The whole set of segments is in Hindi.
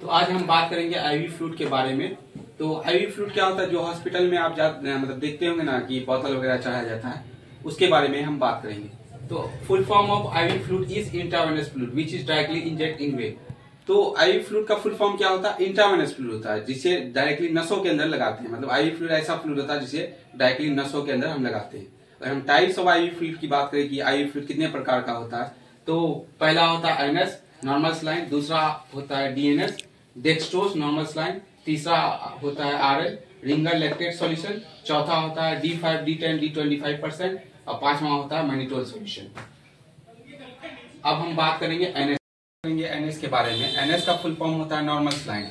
तो आज हम बात करेंगे आईवी फ्लूइड के बारे में। तो आईवी फ्लूइड क्या होता है, जो हॉस्पिटल में आप मतलब देखते होंगे ना कि बोतल वगैरह चढ़ाया जाता है, उसके बारे में हम बात करेंगे। तो full form of IV fluid is intravenous fluid which is directly inject in when. तो आईवी फ्लूइड का फुल फॉर्म क्या होता है? इंट्रावेनस फ्लूइड होता है, जिसे डायरेक्टली नसों के अंदर लगाते हैं। मतलब आईवी फ्लूइड ऐसा फ्लूइड होता है जिसे डायरेक्टली नसों के अंदर हम लगाते हैं। अगर हम टाइप्स ऑफ आईवी फ्लूइड की बात करें कि आईवी फ्लूइड कितने प्रकार का होता है, तो पहला होता है एनएस नॉर्मल सलाइन, दूसरा होता है डीएनएस डेक्सट्रोज नॉर्मल सलाइन, तीसरा होता है आरएल रिंगर लैक्टेट सॉल्यूशन, चौथा होता है D5 D10 D25% और पांचवा होता है मैनिटोल सॉल्यूशन। अब हम बात करेंगे एनएस के बारे में। एनएस का फुल फॉर्म होता है नॉर्मल सलाइन।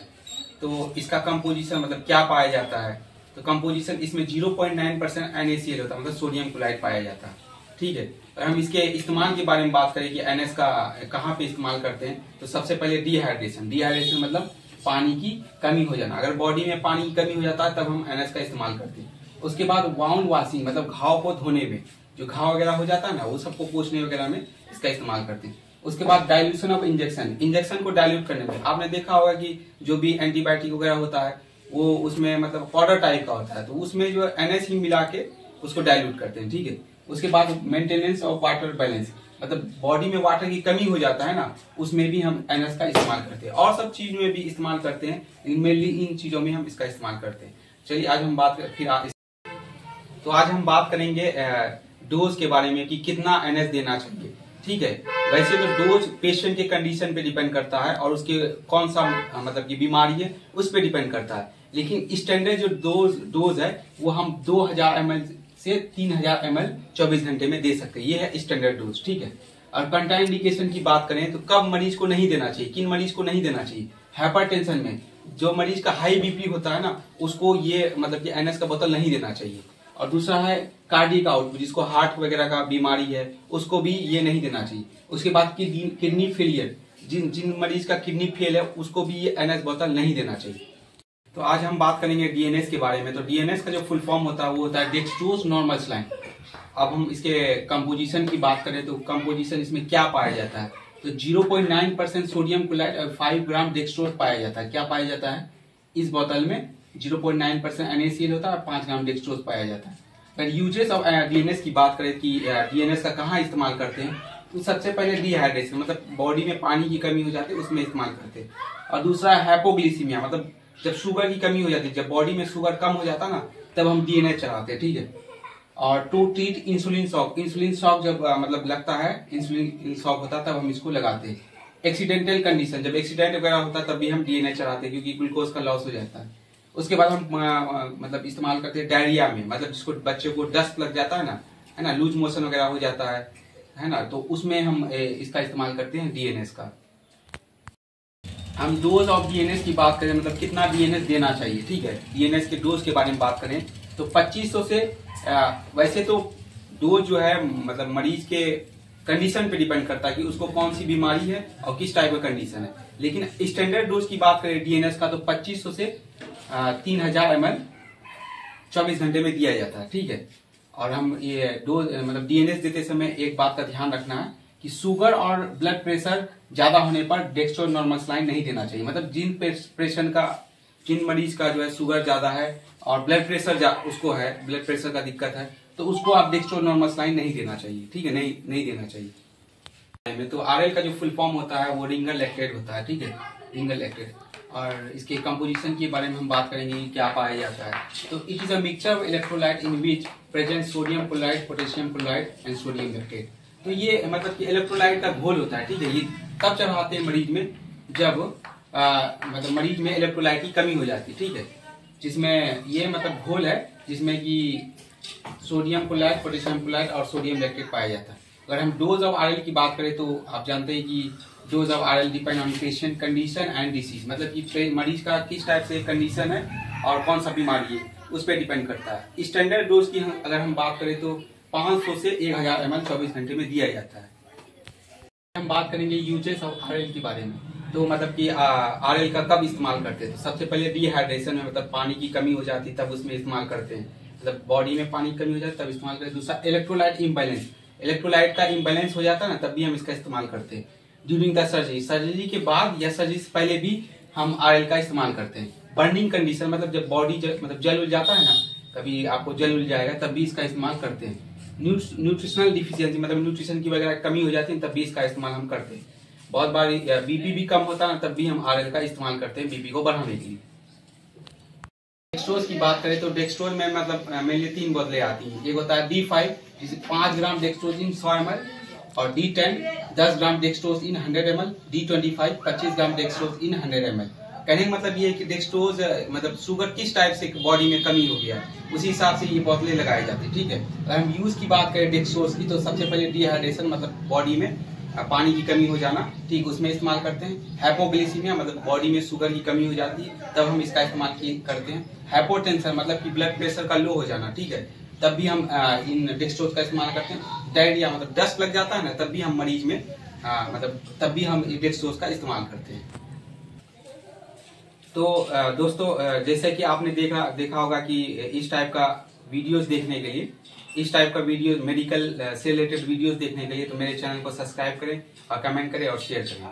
तो इसका कंपोजिशन मतलब क्या पाया जाता है, तो कंपोजिशन इसमें 0.9% NaCl होता है, मतलब सोडियम क्लोराइड पाया जाता है। ठीक है, और हम इसके इस्तेमाल के बारे में बात करें कि एनएस का कहाँ पे इस्तेमाल करते हैं, तो सबसे पहले डिहाइड्रेशन मतलब पानी की कमी हो जाना। अगर बॉडी में पानी की कमी हो जाता है तब हम एनएस का इस्तेमाल करते हैं। उसके बाद वाउंड वॉशिंग मतलब घाव को धोने में, जो घाव वगैरह हो जाता है ना, वो सबको पोंछने वगैरह में इसका इस्तेमाल करते हैं। उसके बाद डाइल्यूशन ऑफ इंजेक्शन को डाइल्यूट करने में, आपने देखा होगा कि जो भी एंटीबायोटिक वगैरह होता है वो उसमें मतलब पाउडर टाइप का होता है, तो उसमें जो एनएस ही मिला के उसको डाइल्यूट करते हैं। ठीक है, उसके बाद मेंटेनेंस ऑफ वाटर बैलेंस, मतलब बॉडी में वाटर की कमी हो जाता है ना, उसमें भी हम एनएस का इस्तेमाल करते हैं। और सब चीज में भी इस्तेमाल करते हैं, मेनली इन चीजों में हम इसका इस्तेमाल करते हैं। चलिए आज हम बात करेंगे डोज के बारे में कि कितना एनएस देना चाहिए। ठीक है, वैसे तो डोज पेशेंट के कंडीशन पे डिपेंड करता है और उसके कौन सा मतलब की बीमारी है उस पे डिपेंड करता है, लेकिन स्टैंडर्ड जो डोज है वो हम 2000 ml से 3000 ml 24 घंटे में दे सकते हैं। ये है स्टैंडर्ड डोज। ठीक है, और कंट्राइंडिकेशन की बात करें तो कब मरीज को नहीं देना चाहिए, किन मरीज को नहीं देना चाहिए? हाइपरटेंशन में, जो मरीज का हाई बीपी होता है ना, उसको ये मतलब कि एनएस का बोतल नहीं देना चाहिए। और दूसरा है कार्डियक आउटपुट, जिसको हार्ट वगैरह का बीमारी है उसको भी ये नहीं देना चाहिए। उसके बाद किडनी फेलियर, जिन मरीज का किडनी फेल है उसको भी ये एनएस बोतल नहीं देना चाहिए। तो आज हम बात करेंगे डीएनएस के बारे में। तो डीएनएस का जो फुल फॉर्म होता है वो होता है डेक्सट्रोज नॉर्मल सलाइन। अब हम इसके कंपोजिशन की बात करें तो कंपोजिशन इसमें क्या पाया जाता है, तो 0.9% सोडियम क्लोराइड और 5 ग्राम डेक्सट्रोज पाया जाता है। क्या पाया जाता है इस बोतल में? 0.9% NaCl होता है और 5 ग्राम डेक्सट्रोज पाया जाता है। अगर यूजेस ऑफ डीएनएस की बात करें कि डीएनएस का कहाँ इस्तेमाल करते हैं, तो सबसे पहले डिहाइड्रेशन मतलब बॉडी में पानी की कमी हो जाती है उसमें इस्तेमाल करते हैं। और दूसरा है हाइपोग्लिसीमिया, मतलब जब शुगर की कमी हो जाती है, जब बॉडी में शुगर कम हो जाता है ना, तब हम डीएनएस चढ़ाते हैं। ठीक है, और टू ट्रीट इंसुलिन शॉक जब मतलब लगता है, इंसुलिन शॉक होता है तब हम इसको लगाते हैं। एक्सीडेंटल कंडीशन, जब एक्सीडेंट वगैरह होता है तब भी हम डीएनएस चढ़ाते हैं क्योंकि ग्लूकोज का लॉस हो जाता है। उसके बाद हम मतलब इस्तेमाल करते हैं डायरिया में, मतलब जिसको बच्चे को डस्ट लग जाता है ना, लूज मोशन वगैरह हो जाता है ना, तो उसमें हम इसका इस्तेमाल करते हैं डीएनएस का। हम डोज ऑफ डीएनएस की बात करें, मतलब कितना डीएनएस देना चाहिए। ठीक है, डीएनएस के डोज के बारे में बात करें तो 2500 से वैसे तो डोज जो है मतलब मरीज के कंडीशन पे डिपेंड करता है कि उसको कौन सी बीमारी है और किस टाइप का कंडीशन है, लेकिन स्टैंडर्ड डोज की बात करें डीएनएस का तो 2500 से 3000 ml 24 घंटे में दिया जाता है। ठीक है, और हम ये डोज मतलब डीएनएस देते समय एक बात का ध्यान रखना है कि शुगर और ब्लड प्रेशर ज्यादा होने पर डेक्सट्रोज नॉर्मल सलाइन नहीं देना चाहिए। मतलब जिन मरीज का जो है शुगर ज्यादा है और ब्लड प्रेशर उसको है, ब्लड प्रेशर का दिक्कत है, तो उसको आप डेक्सट्रोज नॉर्मल सलाइन नहीं देना चाहिए। ठीक है, नहीं देना चाहिए। तो आरएल का जो फुल फॉर्म होता है वो रिंगर लैक्टेट होता है। ठीक है, रिंगर लैक्टेट। और इसके कंपोजिशन के बारे में हम बात करेंगे कि क्या पाया जाता है। तो it is a mixture of electrolyte in which present sodium chloride, potassium chloride and sodium lactate. तो ये मतलब कि इलेक्ट्रोलाइट का घोल होता है। ठीक है, ये तब चढ़ाते हैं मरीज में जब मतलब मरीज में इलेक्ट्रोलाइट की कमी हो जाती है। ठीक है, जिसमें ये मतलब घोल है जिसमें कि सोडियम क्लोराइड, पोटेशियम क्लोराइड और सोडियम लैक्टेट पाया जाता है। अगर हम डोज ऑफ आरएल की बात करें तो आप जानते हैं कि dose of RL depend on patient condition and disease, मतलब कि मरीज का किस टाइप से कंडीशन है और कौन सा बीमारी है उस पर डिपेंड करता है। स्टैंडर्ड डोज की अगर हम बात करें तो 500 से 1000 ml 24 घंटे में दिया जाता है। हम बात करेंगे यूजेस ऑफ आरएल के बारे में। तो मतलब कि आरएल का कब इस्तेमाल करते हैं, तो सबसे पहले डिहाइड्रेशन में, मतलब पानी की कमी हो जाती तब उसमें इस्तेमाल करते हैं, मतलब बॉडी में पानी की कमी हो जाती तब इस्तेमाल करते हैं। दूसरा इलेक्ट्रोलाइट इम्बैलेंस, इलेक्ट्रोलाइट का इम्बैलेंस हो जाता है ना, तब भी हम इसका इस्तेमाल करते हैं। ड्यूरिंग द सर्जरी, सर्जरी के बाद या सर्जरी से पहले भी हम RL का इस्तेमाल करते हैं। बर्निंग कंडीशन मतलब जब बॉडी मतलब जल उल जाता है ना, कभी आपको जल उल जाएगा तब भी इसका इस्तेमाल करते हैं। न्यूट्रिशनल डिफिशियंसी मतलब न्यूट्रिशन की वगैरह कमी हो जाती है तब भी इसका इस्तेमाल हम करते हैं। बहुत बार बीपी भी कम होता है तब भी हम RL का इस्तेमाल करते हैं बीपी को बढ़ाने के लिए। डेक्सट्रोज की बात करें तो डेक्सट्रोज में मतलब मेनली 3 बोतलें आती हैं। एक होता है D5 जिसे 5 ग्राम डेक्सट्रोज इन 100 ml, और D10 10 ग्राम डेक्सट्रोज इन 100 ml, D25 25 ग्राम डेक्सट्रोज इन 100 ml। कहने का मतलब ये है कि डेक्सट्रोज मतलब शुगर किस टाइप से बॉडी में कमी हो गया उसी हिसाब से ये बोतलें लगाई जाती है, ठीक है। अगर हम यूज की बात करें डेक्सट्रोज की तो सबसे पहले डिहाइड्रेशन मतलब बॉडी में पानी की कमी हो जाना, ठीक, उसमें इस्तेमाल करते हैं। हाइपोग्लिसीमिया मतलब बॉडी में शुगर की कमी हो जाती है तब हम इसका इस्तेमाल करते हैं। हाइपोटेंशन मतलब कि ब्लड प्रेशर का लो हो जाना, ठीक है, तब भी हम इन डेक्सट्रोज का इस्तेमाल करते हैं। डायरिया मतलब डस्ट लग जाता है ना तब भी हम मरीज में मतलब तब भी हम डेक्सट्रोज का इस्तेमाल करते हैं। तो दोस्तों जैसे कि आपने देखा होगा कि इस टाइप का वीडियोस देखने के लिए, इस टाइप का वीडियो मेडिकल से रिलेटेड वीडियोस देखने के लिए तो मेरे चैनल को सब्सक्राइब करें और कमेंट करें और शेयर करें।